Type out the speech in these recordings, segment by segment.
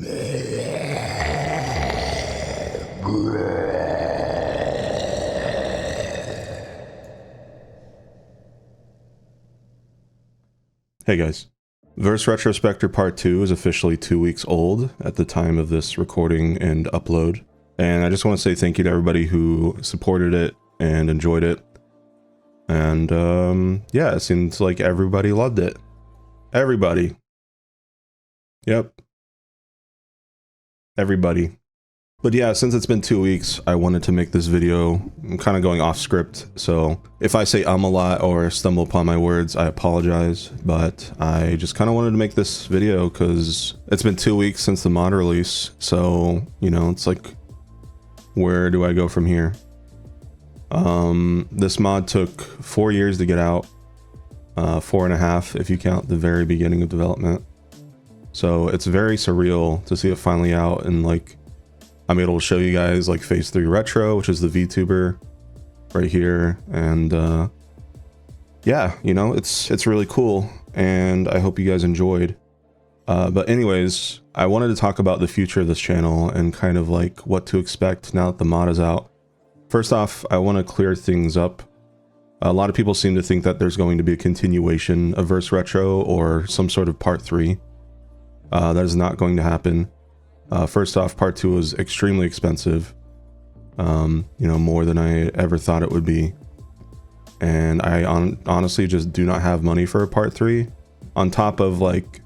Hey guys, RetroSpecter P2 is officially 2 weeks old at the time of this recording and upload, and I just want to say thank you to everybody who supported it and enjoyed it, and yeah, it seems like everybody loved it. Everybody. Yep. Everybody. But yeah, since it's been 2 weeks, I wanted to make this video. I'm kind of going off script, so if I say a lot or stumble upon my words, I apologize, but I just kind of wanted to make this video because it's been 2 weeks since the mod release, so, you know, it's like, where do I go from here? This mod took 4 years to get out, 4.5 if you count the very beginning of development, so it's very surreal to see it finally out, and like, I'm able to show you guys like Phase 3 Retro, which is the VTuber right here, and yeah, you know, it's really cool, and I hope you guys enjoyed. But anyways, I wanted to talk about the future of this channel and kind of like what to expect now that the mod is out. First off, I want to clear things up. A lot of people seem to think that there's going to be a continuation of Verse Retro or some sort of Part 3. That is not going to happen. First off, Part 2 was extremely expensive, you know, more than I ever thought it would be, and I honestly just do not have money for a Part 3, on top of like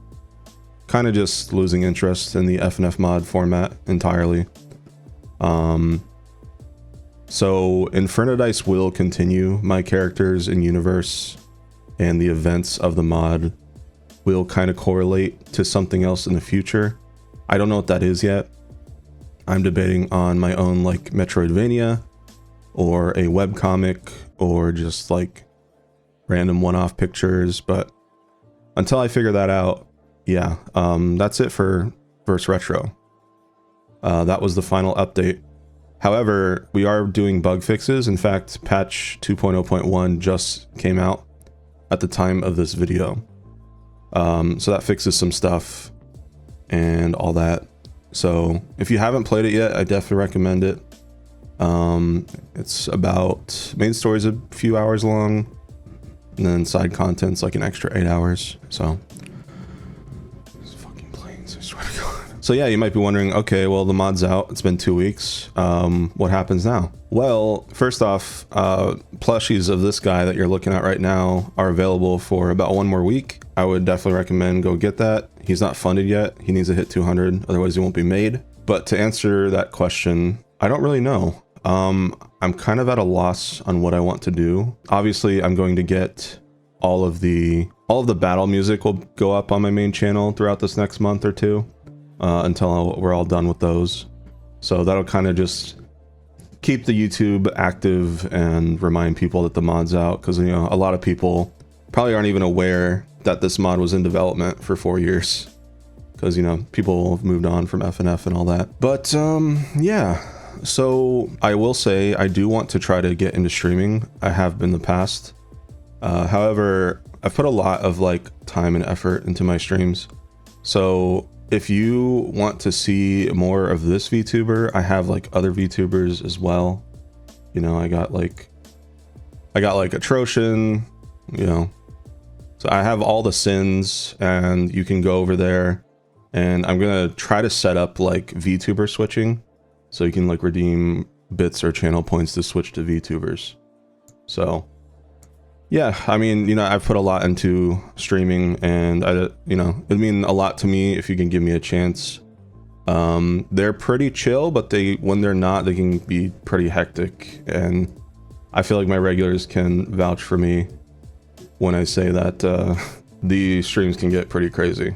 kind of just losing interest in the FNF mod format entirely. So Infernadise will continue. My characters in universe and the events of the mod will kind of correlate to something else in the future. I don't know what that is yet. I'm debating on my own like Metroidvania or a webcomic or just like random one-off pictures, but until I figure that out, yeah, that's it for Verse Retro. That was the final update. However, we are doing bug fixes. In fact, patch 2.0.1 just came out at the time of this video. So that fixes some stuff and all that. So if you haven't played it yet, I definitely recommend it. It's about, main story's a few hours long, and then side content's like an extra 8 hours. So these fucking planes, I swear to God. So yeah, you might be wondering, okay, well, the mod's out, it's been 2 weeks, what happens now? Well, first off, plushies of this guy that you're looking at right now are available for about 1 more week. I would definitely recommend go get that. He's not funded yet. He needs to hit 200, otherwise he won't be made. But to answer that question, I don't really know. I'm kind of at a loss on what I want to do. Obviously, I'm going to get all of the battle music will go up on my main channel throughout this next month or two, until we're all done with those. So that'll kind of just keep the YouTube active and remind people that the mod's out, because, you know, a lot of people probably aren't even aware that this mod was in development for 4 years, because, you know, people have moved on from FNF and all that. But yeah, so I will say I do want to try to get into streaming. I have been in the past. However, I've put a lot of like time and effort into my streams. So if you want to see more of this VTuber, I have like other VTubers as well. You know, I got like Atrocian, you know. So I have all the sins, and you can go over there, and I'm gonna try to set up like VTuber switching, so you can like redeem bits or channel points to switch to VTubers. So yeah, I mean, you know, I've put a lot into streaming, and you know, it'd mean a lot to me if you can give me a chance. They're pretty chill, but when they're not, they can be pretty hectic, and I feel like my regulars can vouch for me when I say that the streams can get pretty crazy.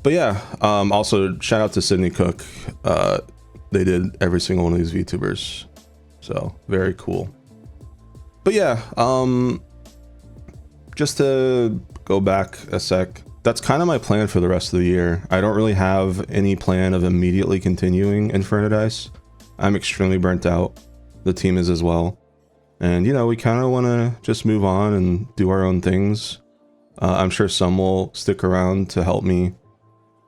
But yeah, also shout out to Sydney Cook. They did every single one of these VTubers, so very cool. But yeah, just to go back a sec, that's kind of my plan for the rest of the year. I don't really have any plan of immediately continuing Infernadise. I'm extremely burnt out. The team is as well. And, you know, we kind of want to just move on and do our own things. I'm sure some will stick around to help me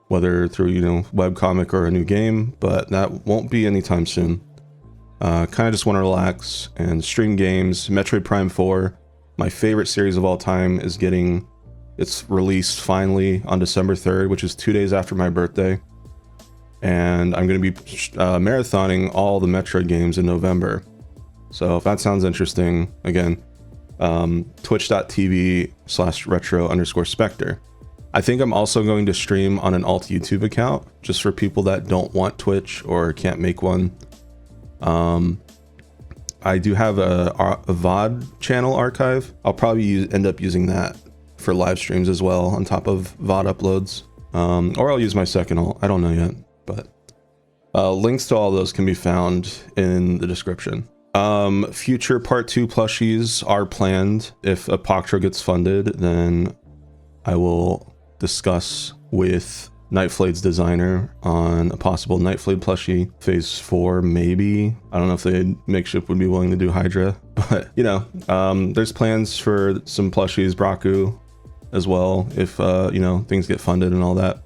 whether through, you know, webcomic or a new game, but that won't be anytime soon. Kind of just want to relax and stream games. Metroid Prime 4, my favorite series of all time, is getting its release finally on December 3rd, which is 2 days after my birthday. And I'm going to be marathoning all the Metroid games in November. So if that sounds interesting, again, twitch.tv/retro_specter. I think I'm also going to stream on an alt YouTube account, just for people that don't want Twitch or can't make one. I do have a VOD channel archive. I'll probably end up using that for live streams as well, on top of VOD uploads. Or I'll use my second alt, I don't know yet, but links to all those can be found in the description. Future part 2 plushies are planned. If Apoctro gets funded, then I will discuss with Nightflade's designer on a possible Nightflade plushie. Phase 4, maybe. I don't know if the makeshift would be willing to do Hydra, but you know, there's plans for some plushies, Braku as well, if you know, things get funded and all that.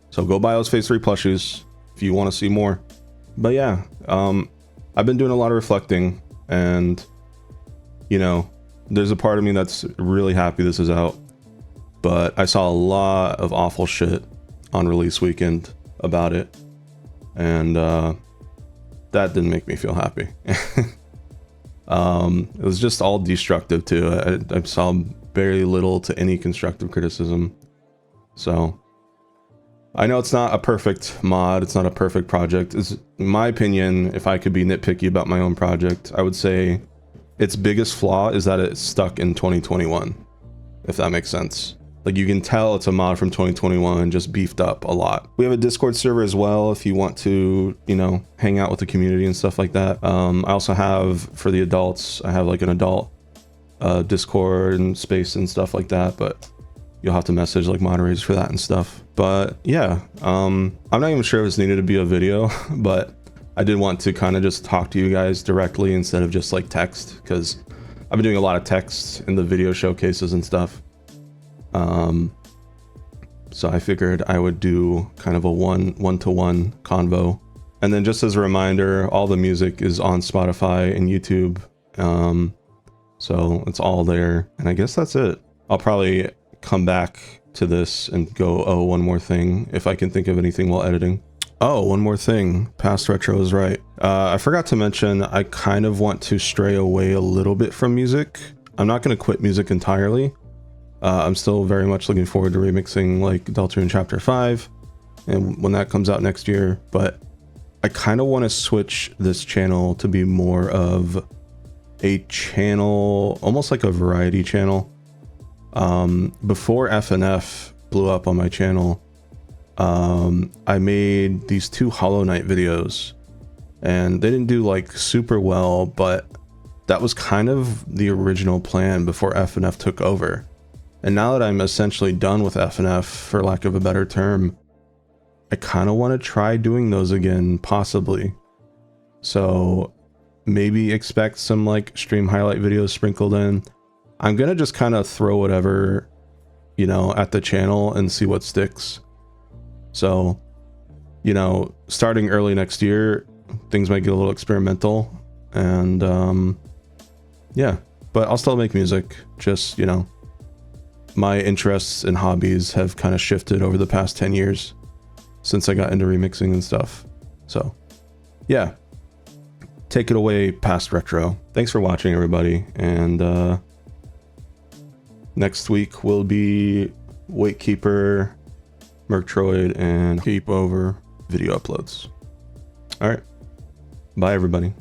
So go buy those Phase 3 plushies if you want to see more. But yeah, I've been doing a lot of reflecting, and you know, there's a part of me that's really happy this is out, but I saw a lot of awful shit on release weekend about it, and that didn't make me feel happy. It was just all destructive too. I saw very little to any constructive criticism. So I know it's not a perfect mod, it's not a perfect project. It's, in my opinion, if I could be nitpicky about my own project, I would say its biggest flaw is that it's stuck in 2021, if that makes sense. Like, you can tell it's a mod from 2021, just beefed up a lot. We have a Discord server as well if you want to, you know, hang out with the community and stuff like that. I also have, for the adults, I have like an adult Discord and space and stuff like that, but you'll have to message like moderators for that and stuff. But yeah, I'm not even sure if this needed to be a video, but I did want to kind of just talk to you guys directly instead of just like text, because I've been doing a lot of text in the video showcases and stuff. So I figured I would do kind of a one-to-one convo. And then just as a reminder, all the music is on Spotify and YouTube. So it's all there. And I guess that's it. I'll probably come back to this and go, oh, one more thing, if I can think of anything while editing. Oh, one more thing. Past Retro is right. I forgot to mention, I kind of want to stray away a little bit from music. I'm not going to quit music entirely. I'm still very much looking forward to remixing like Deltarune Chapter 5 and when that comes out next year, but I kind of want to switch this channel to be more of a channel, almost like a variety channel. Before FNF blew up on my channel, I made these 2 Hollow Knight videos, and they didn't do like super well, but that was kind of the original plan before FNF took over. And now that I'm essentially done with FNF, for lack of a better term, I kind of want to try doing those again, possibly. So maybe expect some like stream highlight videos sprinkled in. I'm going to just kind of throw whatever, you know, at the channel and see what sticks. So, you know, starting early next year, things might get a little experimental, and yeah, but I'll still make music. Just, you know, my interests and hobbies have kind of shifted over the past 10 years since I got into remixing and stuff. So yeah, take it away, Past Retro. Thanks for watching, everybody. And next week will be Wakekeeper, Murktroid, and Keep Over video uploads. All right. Bye, everybody.